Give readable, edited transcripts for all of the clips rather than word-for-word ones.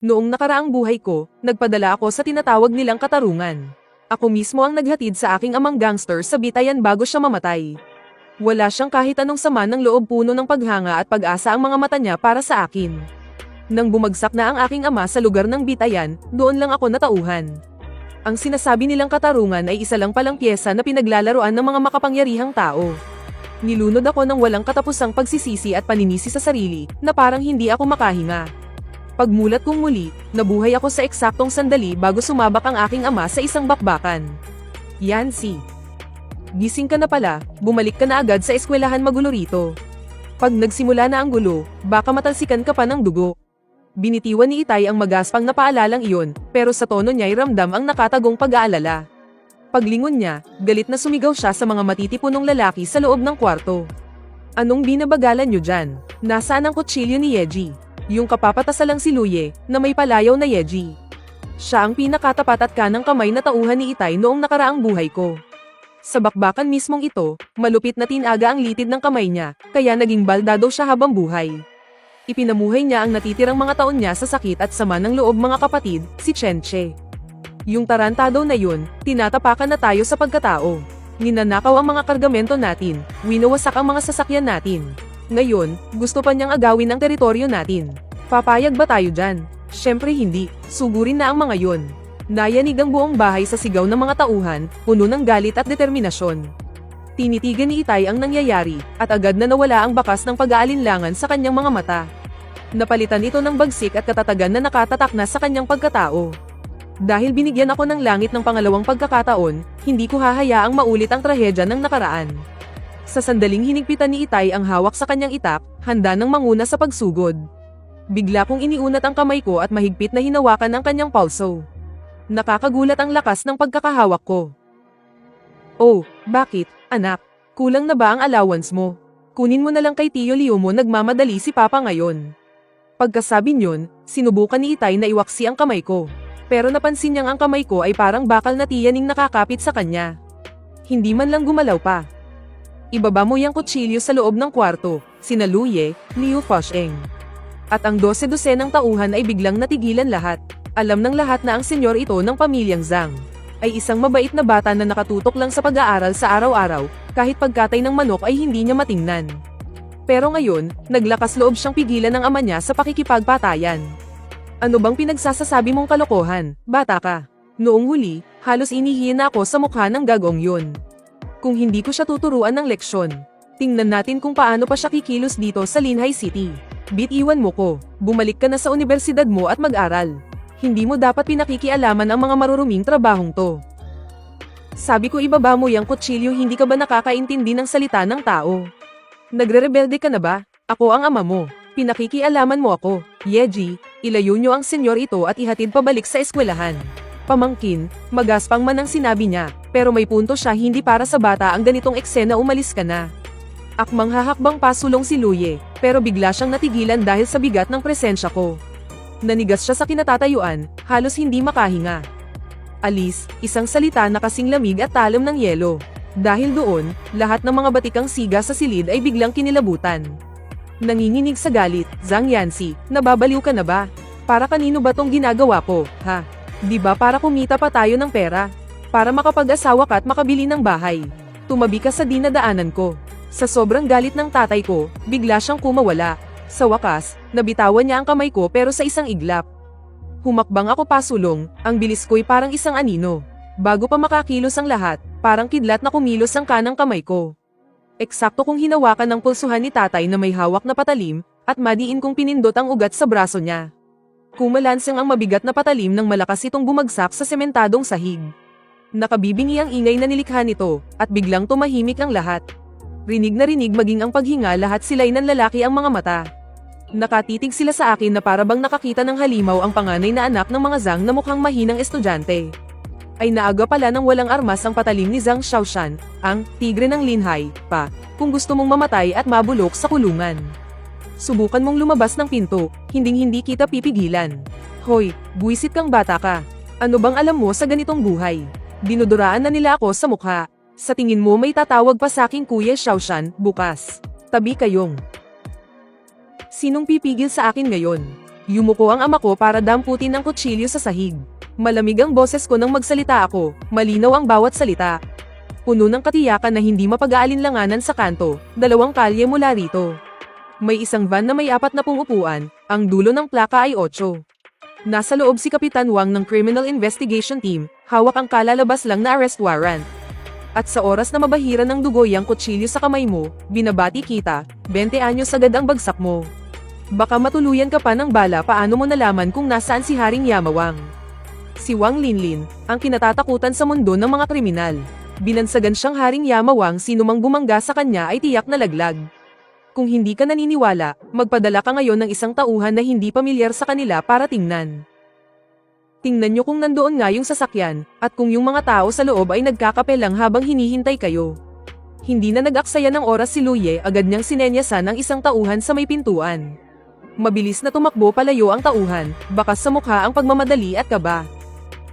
Noong nakaraang buhay ko, nagpadala ako sa tinatawag nilang katarungan. Ako mismo ang naghatid sa aking amang gangster sa bitayan bago siya mamatay. Wala siyang kahit anong sama ng loob, puno ng paghanga at pag-asa ang mga mata niya para sa akin. Nang bumagsak na ang aking ama sa lugar ng bitayan, doon lang ako natauhan. Ang sinasabi nilang katarungan ay isa lang palang pyesa na pinaglalaroan ng mga makapangyarihang tao. Nilunod ako ng walang katapusang pagsisisi at paninisi sa sarili, na parang hindi ako makahinga. Pagmulat kong muli, nabuhay ako sa eksaktong sandali bago sumabak ang aking ama sa isang bakbakan. Yancy. Gising ka na pala, bumalik ka na agad sa eskwelahan, magulo rito. Pag nagsimula na ang gulo, baka matalsikan ka pa ng dugo. Binitiwan ni Itay ang magaspang na paalalang iyon, pero sa tono niya'y ramdam ang nakatagong pag-aalala. Paglingon niya, galit na sumigaw siya sa mga matitipunong lalaki sa loob ng kwarto. Anong binabagalan niyo dyan? Nasaan ang kutsilyo ni Yeji? Yung kapapatasalang si Luye, na may palayaw na Yeji. Siya ang pinakatapat at kanang kamay na tauhan ni Itay noong nakaraang buhay ko. Sa bakbakan mismong ito, malupit na tinaga ang litid ng kamay niya, kaya naging baldado siya habang buhay. Ipinamuhay niya ang natitirang mga taon niya sa sakit at sama ng loob, mga kapatid, si Chenche. Yung tarantado na yun, tinatapakan na tayo sa pagkatao. Ninanakaw ang mga kargamento natin, winawasak ang mga sasakyan natin. Ngayon, gusto pa niyang agawin ang teritoryo natin. Papayag ba tayo dyan? Syempre hindi, sugurin na ang mga yon. Nayanig ang buong bahay sa sigaw ng mga tauhan, puno ng galit at determinasyon. Tinitigan ni Itay ang nangyayari, at agad na nawala ang bakas ng pag-aalinlangan sa kanyang mga mata. Napalitan ito ng bagsik at katatagan na nakatatak na sa kanyang pagkatao. Dahil binigyan ako ng langit ng pangalawang pagkakataon, hindi ko hahayaang maulit ang trahedya ng nakaraan. Sa sandaling hinigpitan ni Itay ang hawak sa kanyang itak, handa nang manguna sa pagsugod. Bigla kong iniunat ang kamay ko at mahigpit na hinawakan ang kanyang pulso. Nakakagulat ang lakas ng pagkakahawak ko. Oh, bakit, anak? Kulang na ba ang allowance mo? Kunin mo na lang kay Tio Leo mo, nagmamadali si Papa ngayon. Pagkasabi niyon, sinubukan ni Itay na iwaksi ang kamay ko. Pero napansin niyang ang kamay ko ay parang bakal na tiyaning nakakapit sa kanya. Hindi man lang gumalaw pa. Ibaba mo yung kutsilyo sa loob ng kwarto, sina Luye, Liu Fasheng. At ang 12 ng tauhan ay biglang natigilan lahat. Alam ng lahat na ang senyor ito ng pamilyang Zhang ay isang mabait na bata na nakatutok lang sa pag-aaral sa araw-araw, kahit pagkatay ng manok ay hindi niya matingnan. Pero ngayon, naglakas loob siyang pigilan ng ama niya sa pakikipagpatayan. Ano bang pinagsasasabi mong kalokohan, bata ka? Noong huli, halos inihina ako sa mukha ng gagong yun. Kung hindi ko siya tuturuan ng leksyon, tingnan natin kung paano pa siya kikilos dito sa Linhai City. Bitiwan mo ko, bumalik ka na sa universidad mo at mag-aral. Hindi mo dapat pinakikialaman ang mga maruruming trabahong to. Sabi ko ibaba mo yung kutsilyo, hindi ka ba nakakaintindi ng salita ng tao? Nagre-rebelde ka na ba? Ako ang ama mo, pinakikialaman mo ako. Yeji, ilayo niyo ang senyor ito at ihatid pabalik sa eskwelahan. Pamangkin, magaspang man ang sinabi niya, pero may punto siya, hindi para sa bata ang ganitong eksena, umalis ka na. Akmang hahakbang pasulong si Luye, pero bigla siyang natigilan dahil sa bigat ng presensya ko. Nanigas siya sa kinatatayuan, halos hindi makahinga. Alis, isang salita na kasing lamig at talam ng yelo. Dahil doon, lahat ng mga batikang siga sa silid ay biglang kinilabutan. Nanginginig sa galit, Zhang Yancy, nababaliw ka na ba? Para kanino ba tong ginagawa ko, ha? Di ba para kumita pa tayo ng pera? Para makapag-asawa ka at makabili ng bahay. Tumabi ka sa dinadaanan ko. Sa sobrang galit ng tatay ko, bigla siyang kumawala. Sa wakas, nabitawan niya ang kamay ko pero sa isang iglap. Humakbang ako pasulong, ang bilis ko'y parang isang anino. Bago pa makakilos ang lahat, parang kidlat na kumilos ang kanang kamay ko. Eksakto kong hinawakan ng pulsuhan ni tatay na may hawak na patalim, at madiin kong pinindot ang ugat sa braso niya. Kumalansang ang mabigat na patalim nang malakas itong bumagsak sa sementadong sahig. Nakabibingi ang ingay na nilikha nito, at biglang tumahimik ang lahat. Rinig na rinig maging ang paghinga, lahat sila'y nanlalaki ang mga mata. Nakatitig sila sa akin na para bang nakakita ng halimaw ang panganay na anak ng mga Zhang na mukhang mahinang estudyante. Ay naaga pala ng walang armas ang patalim ni Zhang Xiaoshan, ang tigre ng Linhai, pa, kung gusto mong mamatay at mabulok sa kulungan. Subukan mong lumabas ng pinto, hinding-hindi kita pipigilan. Hoy, buwisit kang bata ka. Ano bang alam mo sa ganitong buhay? Dinuduraan na nila ako sa mukha. Sa tingin mo may tatawag pa sa aking Kuya Xiaoshan, bukas. Tabi kayong. Sinong pipigil sa akin ngayon? Yumuko ang ama ko para damputin ng kutsilyo sa sahig. Malamig ang boses ko nang magsalita ako, malinaw ang bawat salita. Puno ng katiyakan na hindi mapag-aalinlanganan sa kanto, 2 kalye mula rito. May isang van na may 40 upuan, ang dulo ng plaka ay 8. Nasa loob si Kapitan Wang ng Criminal Investigation Team, hawak ang kalalabas lang na arrest warrant. At sa oras na mabahira ng dugoy ang kutsilyo sa kamay mo, binabati kita, 20 anyos agad ang bagsak mo. Baka matuluyan ka pa ng bala, paano mo nalaman kung nasaan si Haring Yamawang? Si Wang Linlin, ang kinatatakutan sa mundo ng mga kriminal. Binansagan siyang Haring Yamawang, sino mang bumangga sa kanya ay tiyak na laglag. Kung hindi ka naniniwala, magpadala ka ngayon ng isang tauhan na hindi pamilyar sa kanila para tingnan. Tingnan nyo kung nandoon nga yung sasakyan, at kung yung mga tao sa loob ay nagkakape lang habang hinihintay kayo. Hindi na nag-aksaya ng oras si Luye, agad niyang sinenyasan ang isang tauhan sa may pintuan. Mabilis na tumakbo palayo ang tauhan, bakas sa mukha ang pagmamadali at kaba.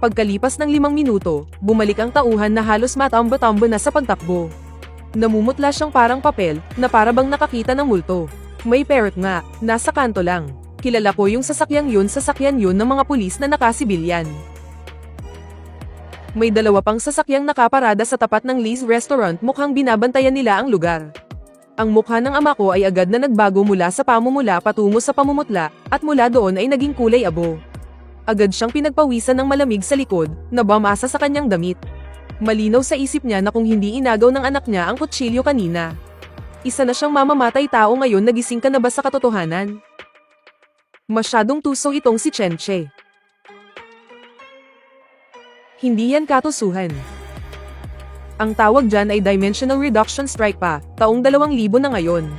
Pagkalipas ng 5 minuto, bumalik ang tauhan na halos matambo-tambo na sa pagtakbo. Namumutla siyang parang papel, na parabang nakakita ng multo. May parrot nga, nasa kanto lang. Kilala ko yung sasakyan yun ng mga pulis na nakasibilyan. May 2 pang sasakyang nakaparada sa tapat ng Lee's Restaurant, mukhang binabantayan nila ang lugar. Ang mukha ng ama ko ay agad na nagbago mula sa pamumula patungo sa pamumutla, at mula doon ay naging kulay abo. Agad siyang pinagpawisan ng malamig sa likod, na bumasa sa kanyang damit. Malinaw sa isip niya na kung hindi inagaw ng anak niya ang kutsilyo kanina, isa na siyang mamamatay tao ngayon. Nagising ka na ba sa katotohanan? Masyadong tuso itong si Chenche. Hindi yan katusuhan. Ang tawag dyan ay Dimensional Reduction Strike pa, taong 2000 na ngayon.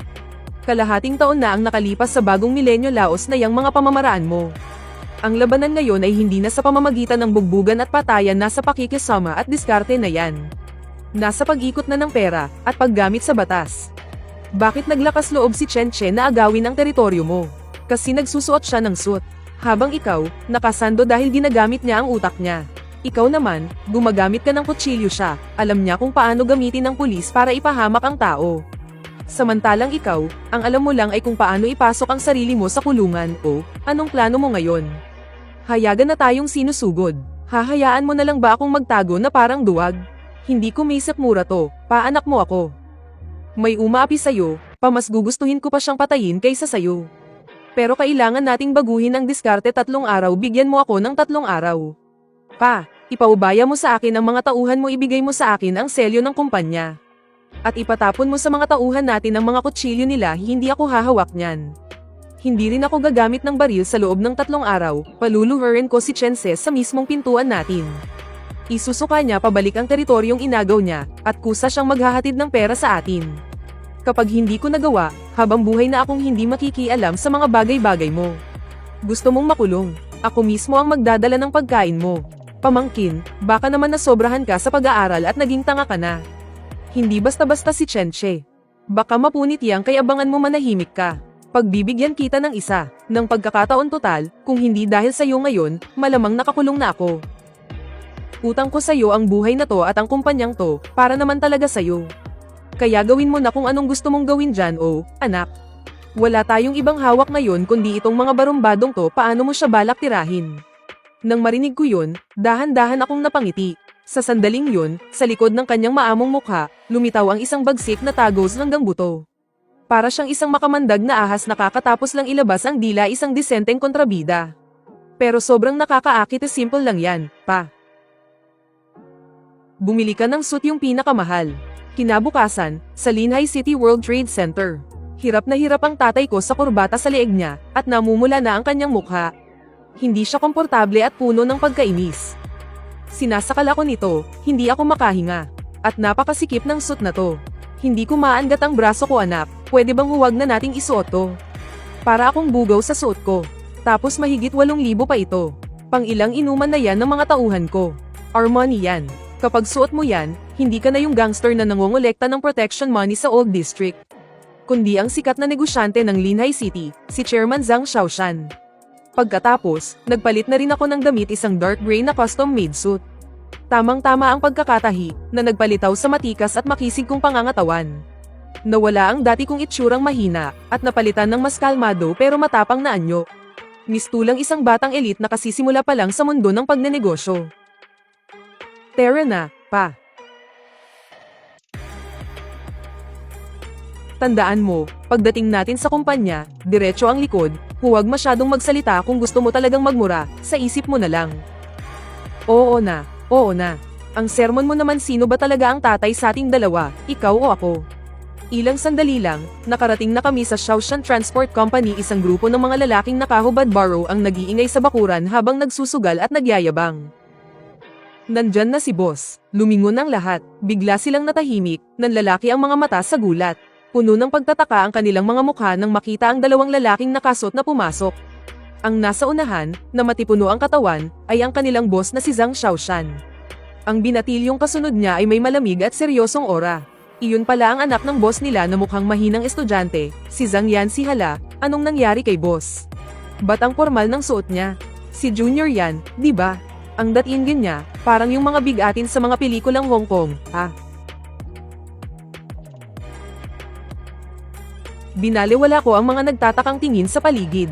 Kalahating taon na ang nakalipas sa bagong milenyo, laos na yang mga pamamaraan mo. Ang labanan ngayon ay hindi na sa pamamagitan ng bugbugan at patayan, nasa pakikisama at diskarte na yan. Nasa pag-ikot na ng pera, at paggamit sa batas. Bakit naglakas loob si Chenche na agawin ang teritoryo mo? Kasi nagsusuot siya ng suit. Habang ikaw, nakasando dahil ginagamit niya ang utak niya. Ikaw naman, gumagamit ka ng kutsilyo siya, alam niya kung paano gamitin ng pulis para ipahamak ang tao. Samantalang ikaw, ang alam mo lang ay kung paano ipasok ang sarili mo sa kulungan. O, anong plano mo ngayon? Hayagan na tayong sinusugod. Hahayaan mo na lang ba akong magtago na parang duwag? Hindi ko maisip mura to, paanak mo ako. May umaapi sa'yo, mas gugustuhin ko pa siyang patayin kaysa sa'yo. Pero kailangan nating baguhin ang diskarte. 3 araw, bigyan mo ako ng 3 araw. Pa, ipaubaya mo sa akin ang mga tauhan mo, ibigay mo sa akin ang selyo ng kumpanya. At ipatapon mo sa mga tauhan natin ang mga kutsilyo nila, hindi ako hahawak niyan. Hindi rin ako gagamit ng baril sa loob ng 3 araw, paluluhurin ko si Chense sa mismong pintuan natin. Isusuka niya pabalik ang teritoryong inagaw niya, at kusa siyang maghahatid ng pera sa atin. Kapag hindi ko nagawa, habang buhay na akong hindi makikialam sa mga bagay-bagay mo. Gusto mong makulong, ako mismo ang magdadala ng pagkain mo. Pamangkin, baka naman nasobrahan ka sa pag-aaral at naging tanga ka na. Hindi basta-basta si Chenche. Baka mapunit yang kaya abangan mo manahimik ka. Pagbibigyan kita ng isa, ng pagkakataon total, kung hindi dahil sa iyo ngayon, malamang nakakulong na ako. Utang ko sa iyo ang buhay na to at ang kumpanyang to, para naman talaga sa iyo. Kaya gawin mo na kung anong gusto mong gawin dyan, anak. Wala tayong ibang hawak ngayon kundi itong mga barumbadong to, paano mo siya balak tirahin? Nang marinig ko yun, dahan-dahan akong napangiti. Sa sandaling yun, sa likod ng kanyang maamong mukha, lumitaw ang isang bagsik na tagos hanggang buto. Para siyang isang makamandag na ahas na kakatapos lang ilabas ang dila isang disenteng kontrabida. Pero sobrang nakakaakit, simple lang yan, pa. Bumili ka ng suit yung pinakamahal. Kinabukasan, sa Linhai City World Trade Center. Hirap na hirap ang tatay ko sa kurbata sa leeg niya, at namumula na ang kanyang mukha. Hindi siya komportable at puno ng pagkainis. Sinasakal ako nito, hindi ako makahinga. At napakasikip ng suit na to. Hindi ko maangat ang braso ko, anak, pwede bang huwag na nating isuot to? Para akong bugaw sa suot ko. Tapos mahigit 8,000 pa ito. Pang ilang inuman na yan ng mga tauhan ko. Armani yan. Kapag suot mo yan, hindi ka na yung gangster na nangongolekta ng protection money sa Old District. Kundi ang sikat na negosyante ng Linhai City, si Chairman Zhang Xiaoshan. Pagkatapos, nagpalit na rin ako ng damit, isang dark gray na custom-made suit. Tamang-tama ang pagkakatahi, na nagpalitaw sa matikas at makisig kong pangangatawan. Nawala ang dati kong itsurang mahina, at napalitan ng mas kalmado pero matapang na anyo. Mistulang isang batang elite na kasisimula pa lang sa mundo ng pagnenegosyo. Tara na, pa. Tandaan mo, pagdating natin sa kumpanya, diretso ang likod, huwag masyadong magsalita kung gusto mo talagang magmura, sa isip mo na lang. Oo na, oo na. Ang sermon mo naman, sino ba talaga ang tatay sa ating dalawa, ikaw o ako? Ilang sandali lang, nakarating na kami sa Shaoshan Transport Company. Isang grupo ng mga lalaking nakahubad baro ang nag-iingay sa bakuran habang nagsusugal at nagyayabang. Nandyan na si boss. Lumingon ang lahat, bigla silang natahimik, nanlalaki ang mga mata sa gulat. Puno ng pagtataka ang kanilang mga mukha nang makita ang dalawang lalaking nakasot na pumasok. Ang nasa unahan, na matipuno ang katawan, ay ang kanilang boss na si Zhang Shaoshan. Ang binatilyong kasunod niya ay may malamig at seryosong aura. Iyon pala ang anak ng boss nila na mukhang mahinang estudyante, si Zhang Yan. Si hala, anong nangyari kay boss? Ba't ang formal ng suot niya? Si Junior yan, di ba? Ang datingin niya, parang yung mga bigatin sa mga pelikulang Hong Kong, ha? Binaliwala ko ang mga nagtatakang tingin sa paligid.